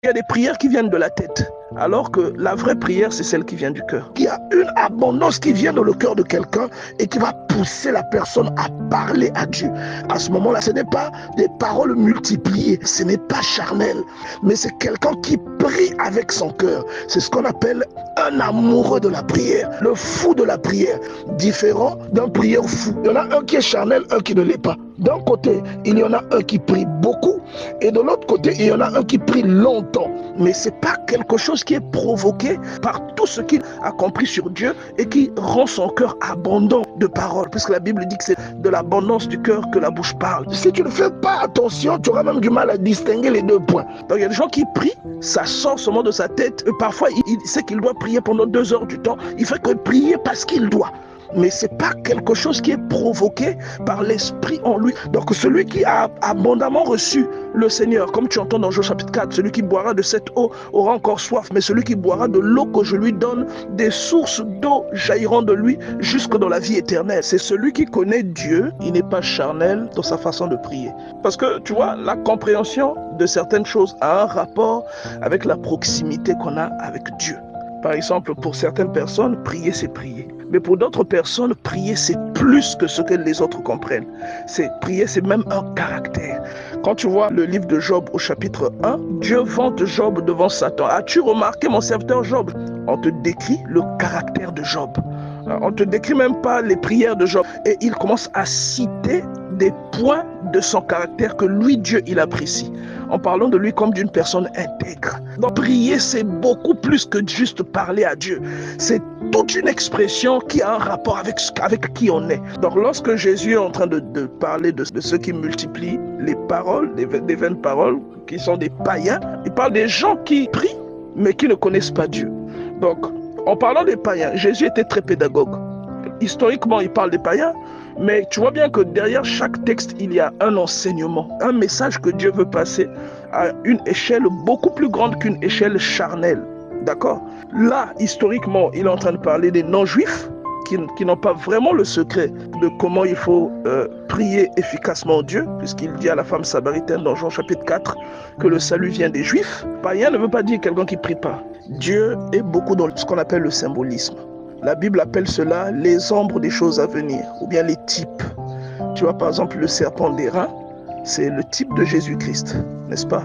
Il y a des prières qui viennent de la tête, alors que la vraie prière, c'est celle qui vient du cœur. Il y a une abondance qui vient dans le cœur de quelqu'un et qui va pousser la personne à parler à Dieu. À ce moment-là, ce n'est pas des paroles multipliées, ce n'est pas charnel, mais c'est quelqu'un qui prie avec son cœur. C'est ce qu'on appelle un amoureux de la prière, le fou de la prière, différent d'un prieur fou. Il y en a un qui est charnel, un qui ne l'est pas. D'un côté, il y en a un qui prie beaucoup, et de l'autre côté, il y en a un qui prie longtemps. Mais ce n'est pas quelque chose qui est provoqué par tout ce qu'il a compris sur Dieu et qui rend son cœur abondant de paroles. Puisque la Bible dit que c'est de l'abondance du cœur que la bouche parle. Si tu ne fais pas attention, tu auras même du mal à distinguer les deux points. Donc il y a des gens qui prient, ça sort seulement de sa tête. Et parfois, il sait qu'il doit prier pendant 2 heures du temps. Il fait que prier parce qu'il doit. Mais ce n'est pas quelque chose qui est provoqué par l'esprit en lui. Donc celui qui a abondamment reçu le Seigneur, comme tu entends dans Job chapitre 4, celui qui boira de cette eau aura encore soif, mais celui qui boira de l'eau que je lui donne, des sources d'eau jailliront de lui jusque dans la vie éternelle. C'est celui qui connaît Dieu, il n'est pas charnel dans sa façon de prier. Parce que tu vois, la compréhension de certaines choses a un rapport avec la proximité qu'on a avec Dieu. Par exemple, pour certaines personnes, prier, c'est prier. Mais pour d'autres personnes, prier, c'est plus que ce que les autres comprennent. Prier, c'est même un caractère. Quand tu vois le livre de Job au chapitre 1, Dieu vante Job devant Satan. As-tu remarqué mon serviteur Job? On te décrit le caractère de Job. On ne te décrit même pas les prières de Job. Et il commence à citer des points de son caractère que lui, Dieu, il apprécie. En parlant de lui comme d'une personne intègre. Donc prier, c'est beaucoup plus que juste parler à Dieu. C'est toute une expression qui a un rapport avec qui on est. Donc lorsque Jésus est en train de parler de ceux qui multiplient les paroles, des vaines paroles, qui sont des païens, il parle des gens qui prient, mais qui ne connaissent pas Dieu. Donc, en parlant des païens, Jésus était très pédagogue. Historiquement, il parle des païens, mais tu vois bien que derrière chaque texte, il y a un enseignement, un message que Dieu veut passer à une échelle beaucoup plus grande qu'une échelle charnelle. D'accord? Là, historiquement, il est en train de parler des non-juifs qui n'ont pas vraiment le secret de comment il faut prier efficacement Dieu, puisqu'il dit à la femme samaritaine dans Jean chapitre 4 que le salut vient des juifs. Païen ne veut pas dire quelqu'un qui ne prie pas. Dieu est beaucoup dans ce qu'on appelle le symbolisme. La Bible appelle cela les ombres des choses à venir, ou bien les types. Tu vois, par exemple, le serpent d'airain, c'est le type de Jésus-Christ, n'est-ce pas?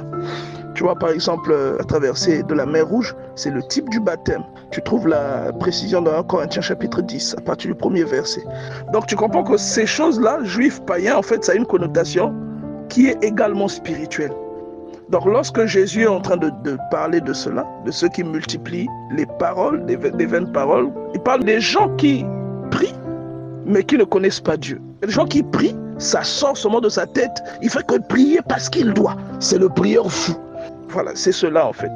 Tu vois, par exemple, la traversée de la mer Rouge, c'est le type du baptême. Tu trouves la précision dans 1 Corinthiens chapitre 10, à partir du premier verset. Donc, tu comprends que ces choses-là, juifs, païens, en fait, ça a une connotation qui est également spirituelle. Donc, lorsque Jésus est en train de parler de cela, de ceux qui multiplient les paroles, des vaines paroles, il parle des gens qui prient, mais qui ne connaissent pas Dieu. Les gens qui prient, ça sort seulement de sa tête. Il fait que prier parce qu'il doit. C'est le prieur fou. Voilà, c'est cela en fait.